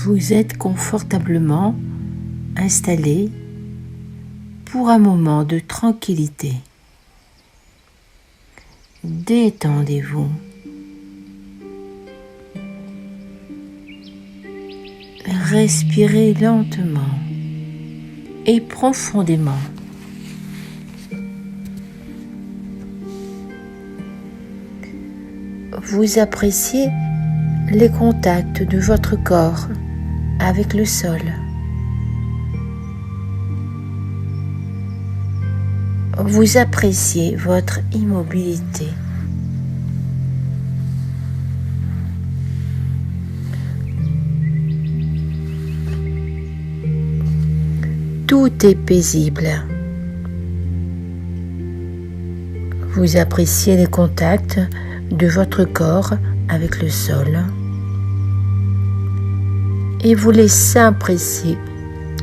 Vous êtes confortablement installé pour un moment de tranquillité. Détendez-vous. Respirez lentement et profondément. Vous appréciez les contacts de votre corps avec le sol. Vous appréciez votre immobilité. Tout est paisible. Vous appréciez les contacts de votre corps avec le sol et vous les appréciez,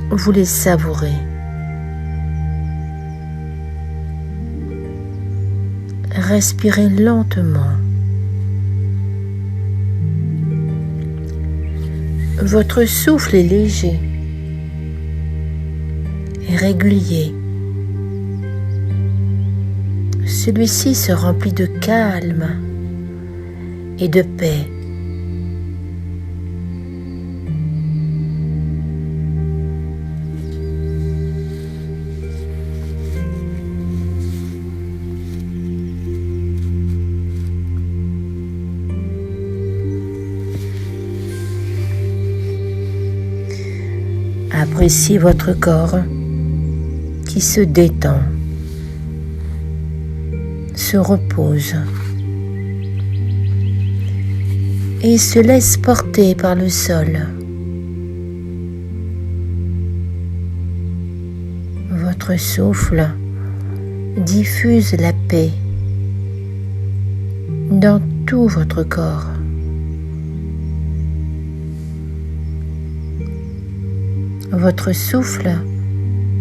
vous les savourez. Respirez lentement. Votre souffle est léger et régulier. Celui-ci se remplit de calme et de paix. Appréciez votre corps qui se détend, se repose et se laisse porter par le sol. Votre souffle diffuse la paix dans tout votre corps. Votre souffle,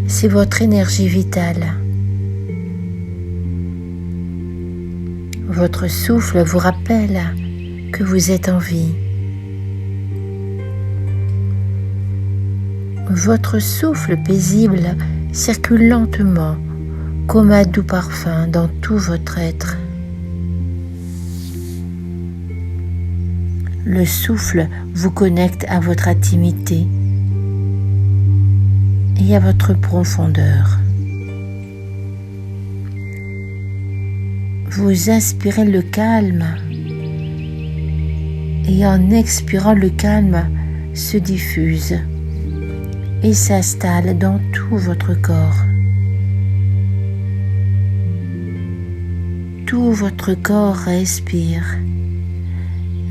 c'est votre énergie vitale. Votre souffle vous rappelle que vous êtes en vie. Votre souffle paisible circule lentement comme un doux parfum dans tout votre être. Le souffle vous connecte à votre intimité et à votre profondeur. Vous inspirez le calme et en expirant le calme se diffuse et s'installe dans tout votre corps. Tout votre corps respire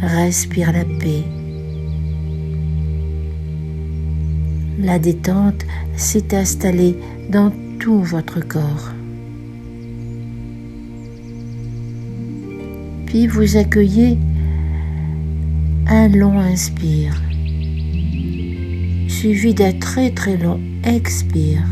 la paix. La détente s'est installée dans tout votre corps. Puis vous accueillez un long inspire, suivi d'un très long expire.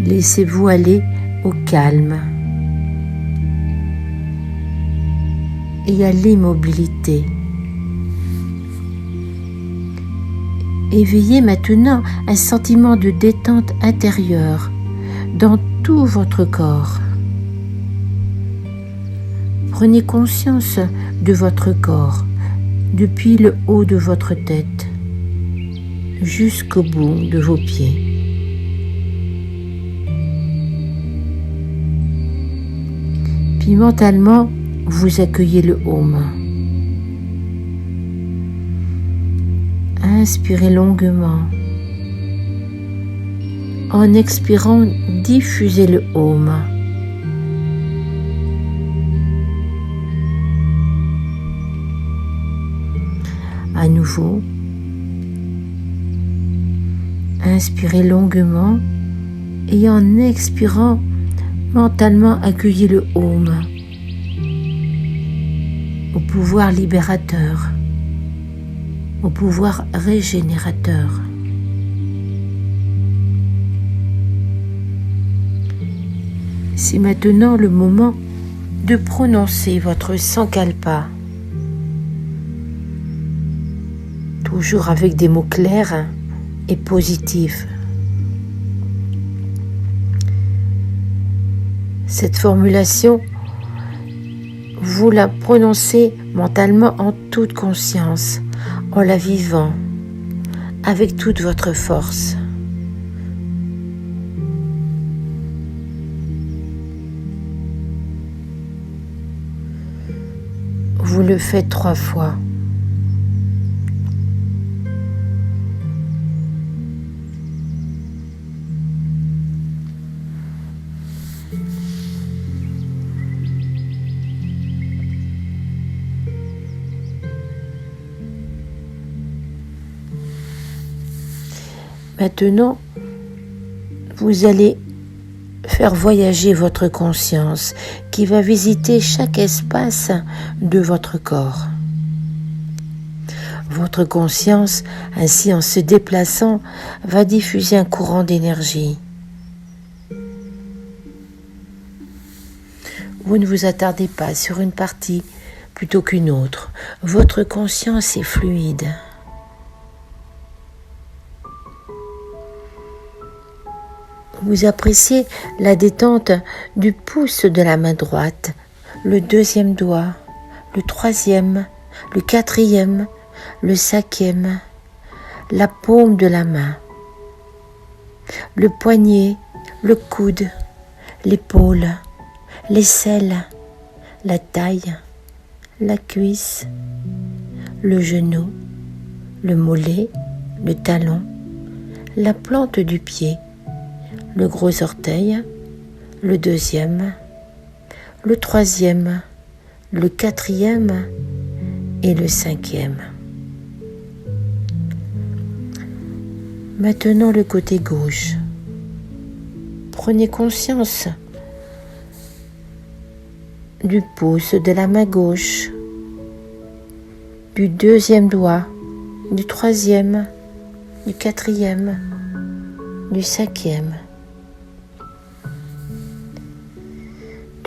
Laissez-vous aller au calme et à l'immobilité. Éveillez maintenant un sentiment de détente intérieure dans tout votre corps. Prenez conscience de votre corps depuis le haut de votre tête jusqu'au bout de vos pieds. Puis mentalement, vous accueillez le home. Inspirez longuement. En expirant, diffusez le home. À nouveau, inspirez longuement et en expirant, mentalement accueillez le Om, au pouvoir libérateur, au pouvoir régénérateur. C'est maintenant le moment de prononcer votre Sankalpa, toujours avec des mots clairs et positifs. Cette formulation, vous la prononcez mentalement en toute conscience, en la vivant, avec toute votre force. Vous le faites 3 fois. Maintenant, vous allez faire voyager votre conscience qui va visiter chaque espace de votre corps. Votre conscience, ainsi en se déplaçant, va diffuser un courant d'énergie. Vous ne vous attardez pas sur une partie plutôt qu'une autre. Votre conscience est fluide. Vous appréciez la détente du pouce de la main droite, le 2e doigt, le 3e, le 4e, le 5e, la paume de la main, le poignet, le coude, l'épaule, l'aisselle, la taille, la cuisse, le genou, le mollet, le talon, la plante du pied, le gros orteil, le 2e, le 3e, le 4e et le 5e. Maintenant le côté gauche. Prenez conscience du pouce de la main gauche, du 2e doigt, du 3e, du 4e, du 5e.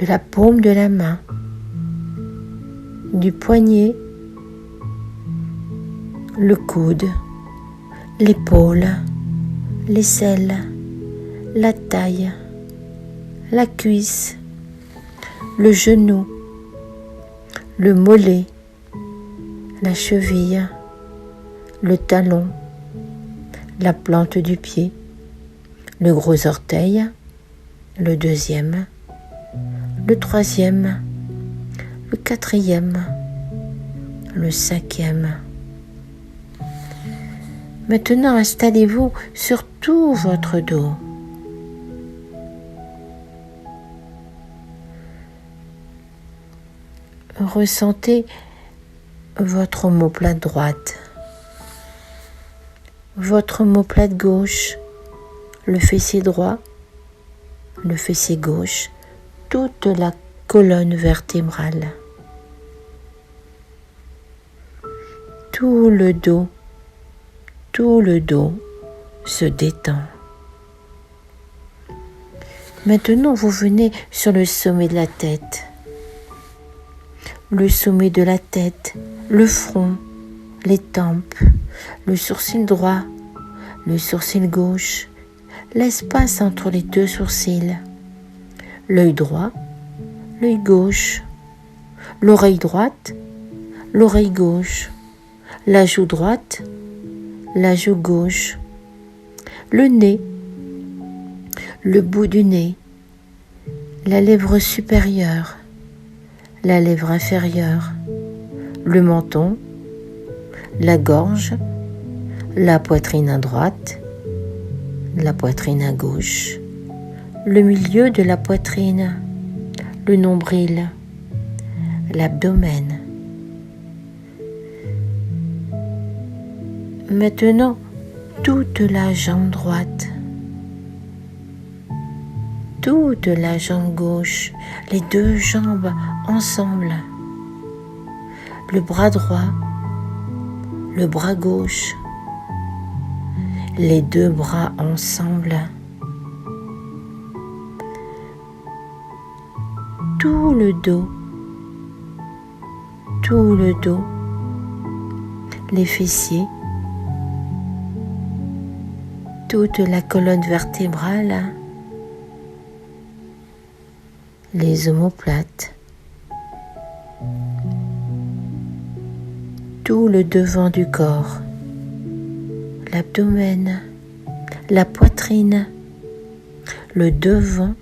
De la paume de la main, du poignet, le coude, l'épaule, l'aisselle, la taille, la cuisse, le genou, le mollet, la cheville, le talon, la plante du pied, le gros orteil, le 2e, le 3e, le 4e, le 5e. Maintenant, installez-vous sur tout votre dos. Ressentez votre omoplate droite, votre omoplate gauche, le fessier droit, le fessier gauche, toute la colonne vertébrale, tout le dos se détend. Maintenant, vous venez sur le sommet de la tête. Le sommet de la tête, le front, les tempes, le sourcil droit, le sourcil gauche, l'espace entre les 2 sourcils, l'œil droit, l'œil gauche, l'oreille droite, l'oreille gauche, la joue droite, la joue gauche, le nez, le bout du nez, la lèvre supérieure, la lèvre inférieure, le menton, la gorge, la poitrine à droite, la poitrine à gauche, le milieu de la poitrine, le nombril, l'abdomen. Maintenant, toute la jambe droite, toute la jambe gauche, les deux jambes ensemble, le bras droit, le bras gauche, les deux bras ensemble, tout le dos, les fessiers, toute la colonne vertébrale, les omoplates, tout le devant du corps, l'abdomen, la poitrine, le devant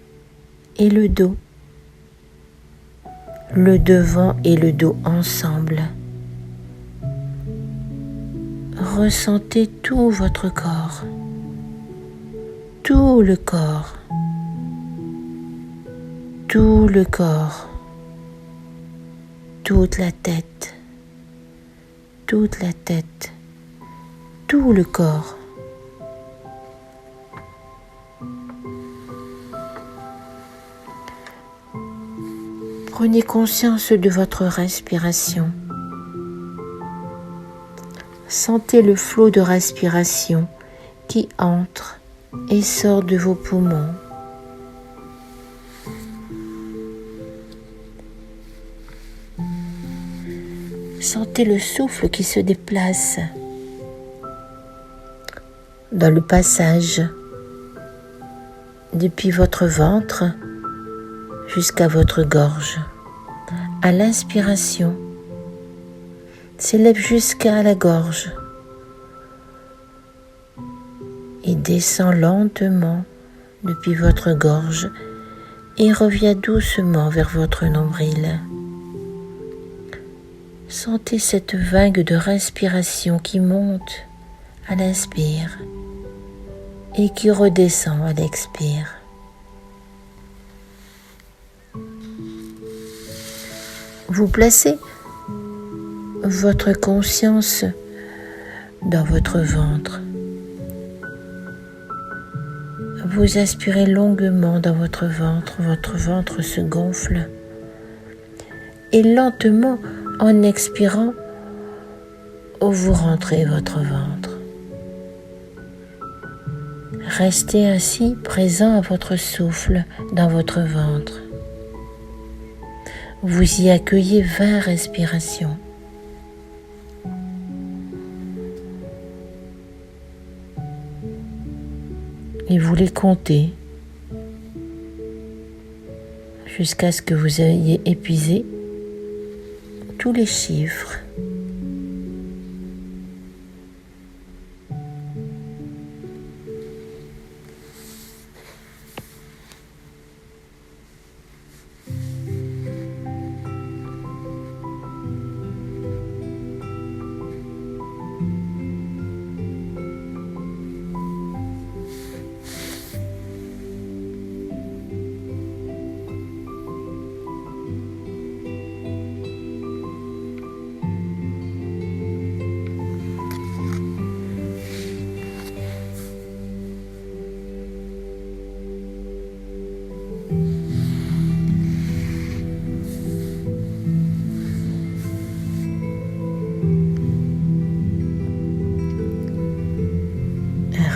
et le dos, le devant et le dos ensemble. Ressentez tout votre corps, tout le corps, tout le corps, toute la tête, tout le corps. Prenez conscience de votre respiration. Sentez le flot de respiration qui entre et sort de vos poumons. Sentez le souffle qui se déplace dans le passage depuis votre ventre jusqu'à votre gorge. À l'inspiration, s'élève jusqu'à la gorge et descend lentement depuis votre gorge et revient doucement vers votre nombril. Sentez cette vague de respiration qui monte à l'inspire et qui redescend à l'expire. Vous placez votre conscience dans votre ventre. Vous aspirez longuement dans votre ventre se gonfle et lentement en expirant, vous rentrez votre ventre. Restez ainsi présent à votre souffle dans votre ventre. Vous y accueillez 20 respirations. Et vous les comptez jusqu'à ce que vous ayez épuisé tous les chiffres.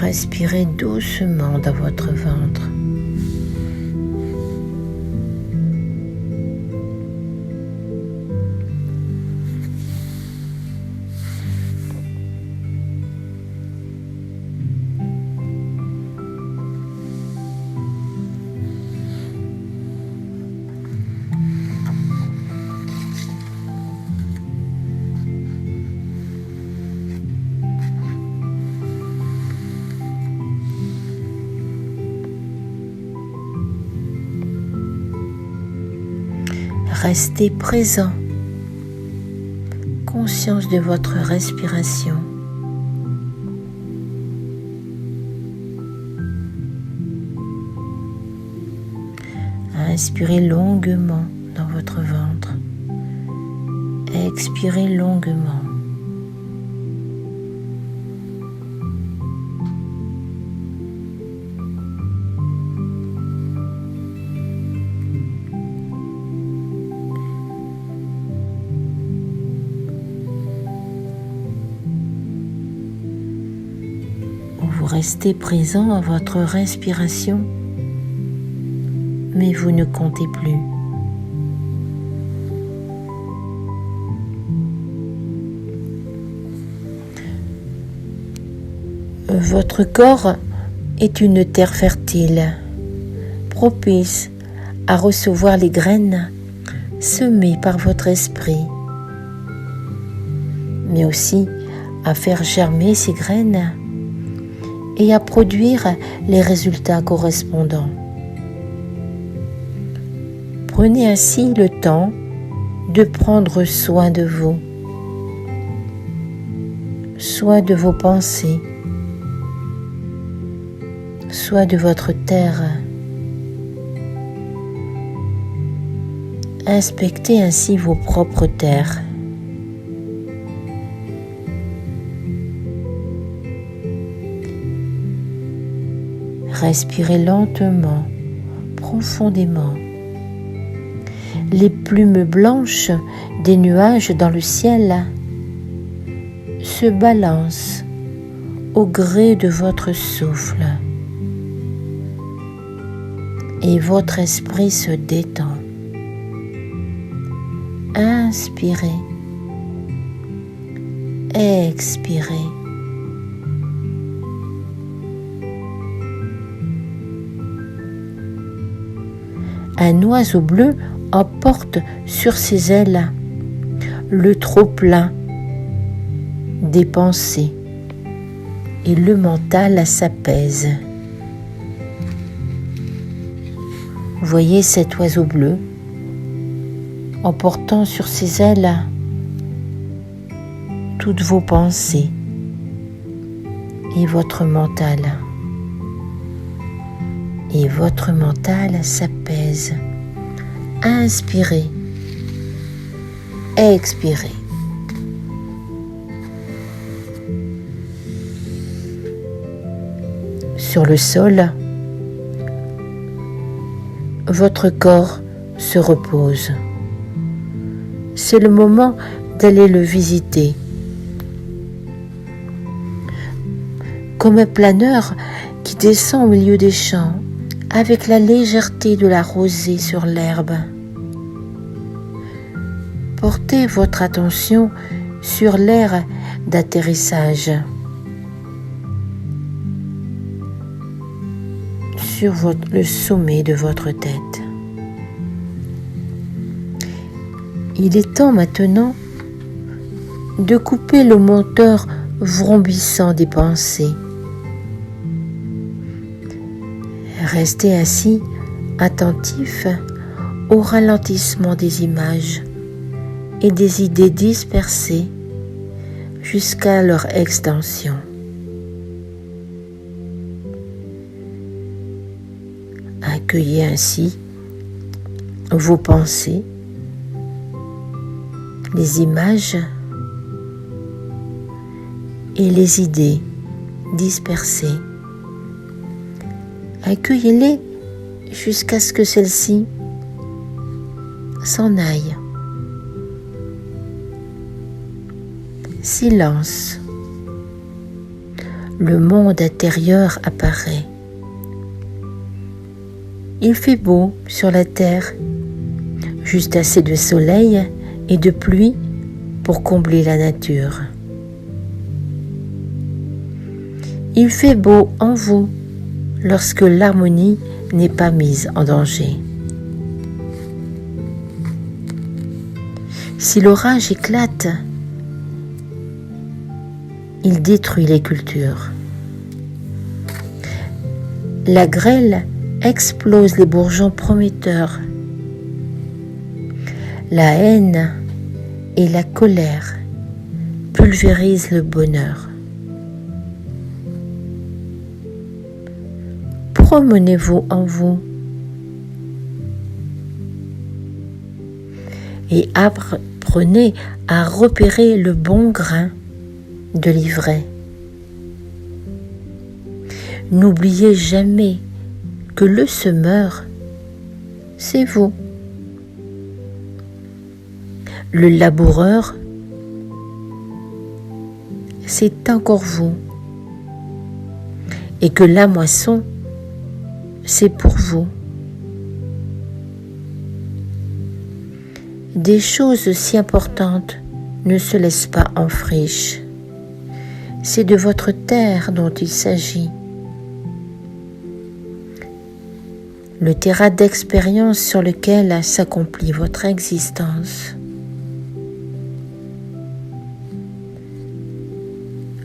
Respirez doucement dans votre ventre. Restez présent, conscience de votre respiration. Inspirez longuement dans votre ventre. Expirez longuement. restez présent à votre respiration, mais vous ne comptez plus. Votre corps est une terre fertile, propice à recevoir les graines semées par votre esprit, mais aussi à faire germer ces graines et à produire les résultats correspondants. Prenez ainsi le temps de prendre soin de vous, soit de vos pensées, soit de votre terre. Inspectez ainsi vos propres terres. Respirez lentement, profondément. Les plumes blanches des nuages dans le ciel se balancent au gré de votre souffle et votre esprit se détend. Inspirez, expirez. Un oiseau bleu emporte sur ses ailes le trop-plein des pensées et le mental s'apaise. Voyez cet oiseau bleu emportant sur ses ailes toutes vos pensées et votre mental. Et votre mental s'apaise. Inspirez, expirez. Sur le sol, votre corps se repose. C'est le moment d'aller le visiter. Comme un planeur qui descend au milieu des champs, avec la légèreté de la rosée sur l'herbe. Portez votre attention sur l'aire d'atterrissage, sur le sommet de votre tête. Il est temps maintenant de couper le moteur vrombissant des pensées. Restez ainsi attentif au ralentissement des images et des idées dispersées jusqu'à leur extinction. Accueillez ainsi vos pensées, les images et les idées dispersées. Accueillez-les jusqu'à ce que celles-ci s'en aillent. Silence. Le monde intérieur apparaît. Il fait beau sur la terre, juste assez de soleil et de pluie pour combler la nature. Il fait beau en vous lorsque l'harmonie n'est pas mise en danger. Si l'orage éclate, il détruit les cultures. La grêle explose les bourgeons prometteurs. La haine et la colère pulvérisent le bonheur. Promenez-vous en vous et apprenez à repérer le bon grain de l'ivraie. N'oubliez jamais que le semeur, c'est vous. Le laboureur, c'est encore vous. et que la moisson, c'est pour vous. Des choses si importantes ne se laissent pas en friche. C'est de votre terre dont il s'agit. Le terrain d'expérience sur lequel s'accomplit votre existence.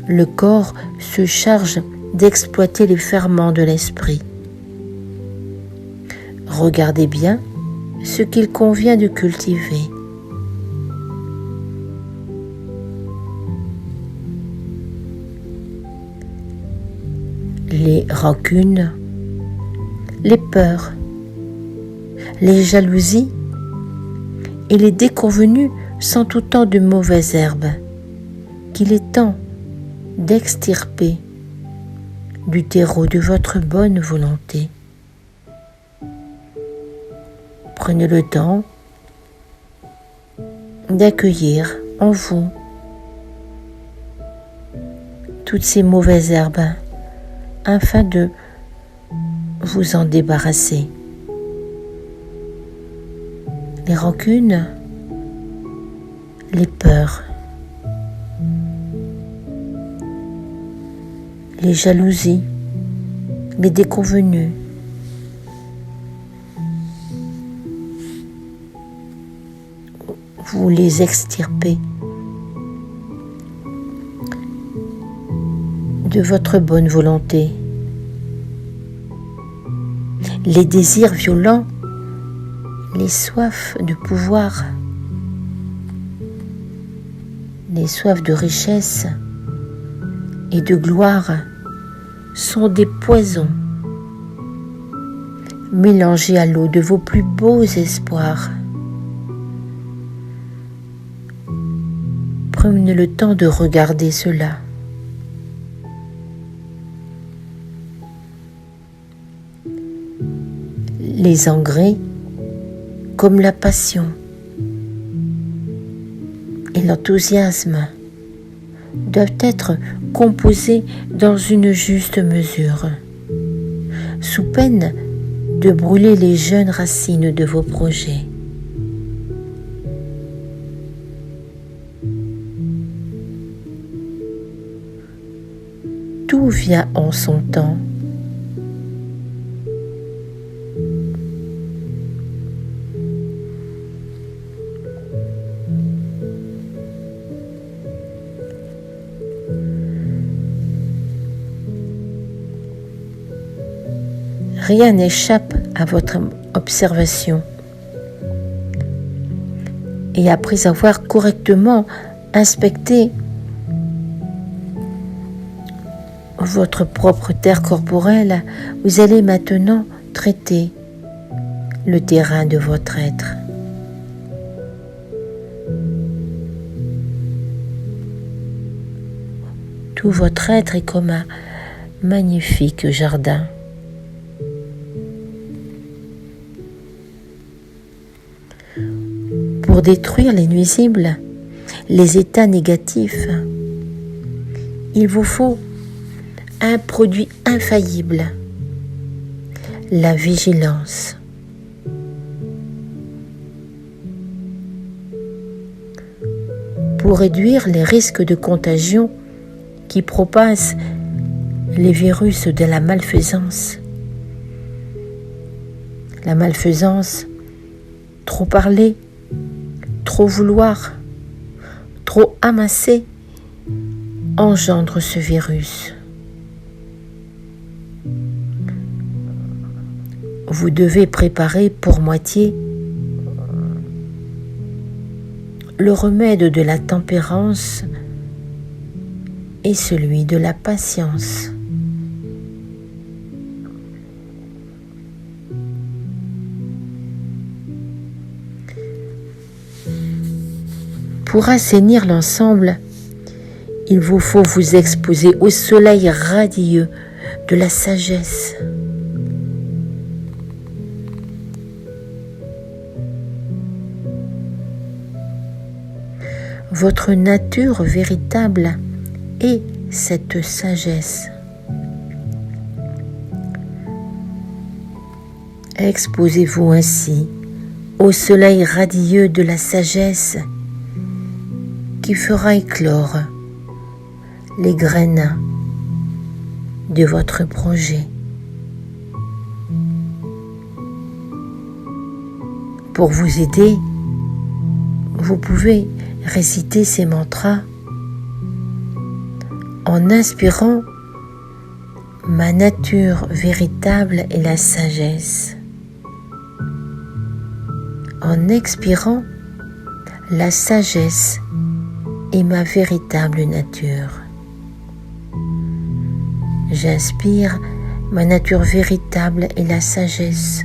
Le corps se charge d'exploiter les ferments de l'esprit. Regardez bien ce qu'il convient de cultiver. Les rancunes, les peurs, les jalousies et les déconvenues sont autant de mauvaises herbes qu'il est temps d'extirper du terreau de votre bonne volonté. Prenez le temps d'accueillir en vous toutes ces mauvaises herbes afin de vous en débarrasser. Les rancunes, les peurs, les jalousies, les déconvenues, vous les extirpez de votre bonne volonté. Les désirs violents, les soifs de pouvoir, les soifs de richesse et de gloire sont des poisons mélangés à l'eau de vos plus beaux espoirs. Prenez le temps de regarder cela. Les engrais, comme la passion et l'enthousiasme, doivent être composés dans une juste mesure, sous peine de brûler les jeunes racines de vos projets. Tout vient en son temps. Rien n'échappe à votre observation. Et après avoir correctement inspecté votre propre terre corporelle, vous allez maintenant traiter le terrain de votre être. Tout votre être est comme un magnifique jardin. Pour détruire les nuisibles, les états négatifs, il vous faut un produit infaillible, la vigilance. Pour réduire les risques de contagion qui propagent les virus de la malfaisance. La malfaisance, trop parler, trop vouloir, trop amasser, engendre ce virus. Vous devez préparer pour moitié le remède de la tempérance et celui de la patience. Pour assainir l'ensemble, il vous faut vous exposer au soleil radieux de la sagesse. Votre nature véritable est cette sagesse. Exposez-vous ainsi au soleil radieux de la sagesse qui fera éclore les graines de votre projet. Pour vous aider, vous pouvez réciter ces mantras en inspirant ma nature véritable et la sagesse, en expirant la sagesse et ma véritable nature. J'inspire ma nature véritable et la sagesse.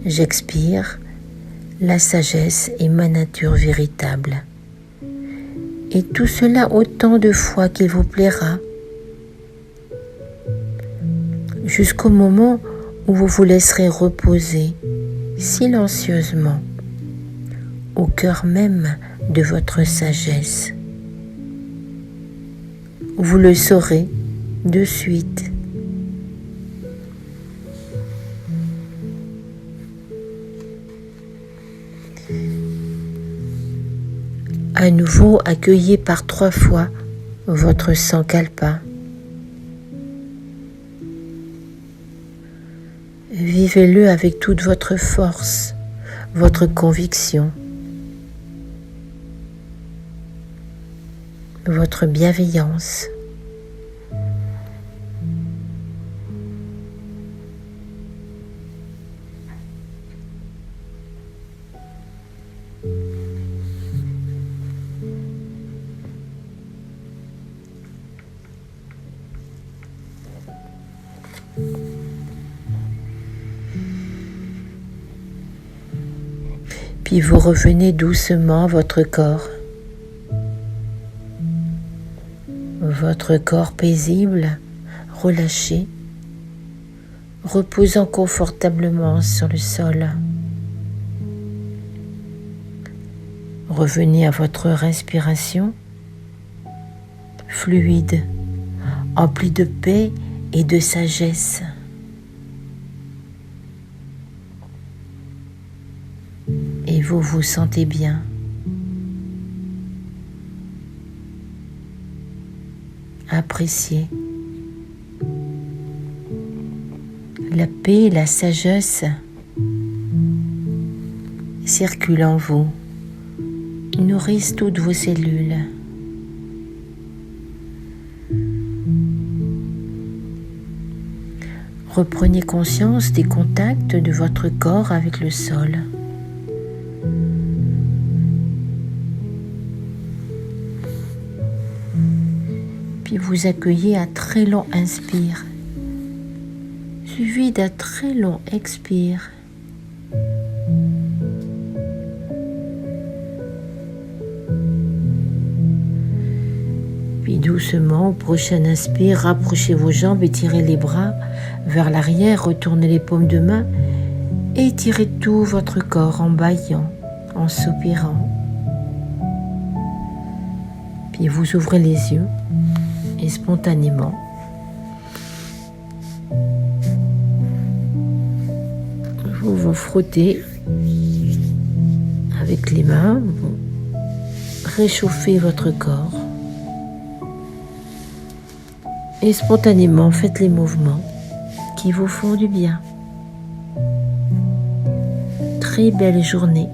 J'expire la sagesse et ma nature véritable. Et tout cela autant de fois qu'il vous plaira, jusqu'au moment où vous vous laisserez reposer silencieusement au cœur même de votre sagesse. Vous le saurez de suite. À nouveau, accueillez par 3 fois votre Sankalpa. Vivez-le avec toute votre force, votre conviction, votre bienveillance. Puis vous revenez doucement à votre corps paisible, relâché, reposant confortablement sur le sol. Revenez à votre respiration, fluide, emplie de paix et de sagesse. Et vous vous sentez bien. Appréciez la paix et la sagesse circulent en vous, nourrissent toutes vos cellules. Reprenez conscience des contacts de votre corps avec le sol. Puis vous accueillez un très long inspire, suivi d'un très long expire. Puis doucement, au prochain inspire, rapprochez vos jambes, étirez les bras vers l'arrière, retournez les paumes de main et étirez tout votre corps en bâillant, en soupirant. Puis vous ouvrez les yeux et spontanément, vous vous frottez avec les mains, vous réchauffez votre corps et spontanément faites les mouvements qui vous font du bien. Très belle journée.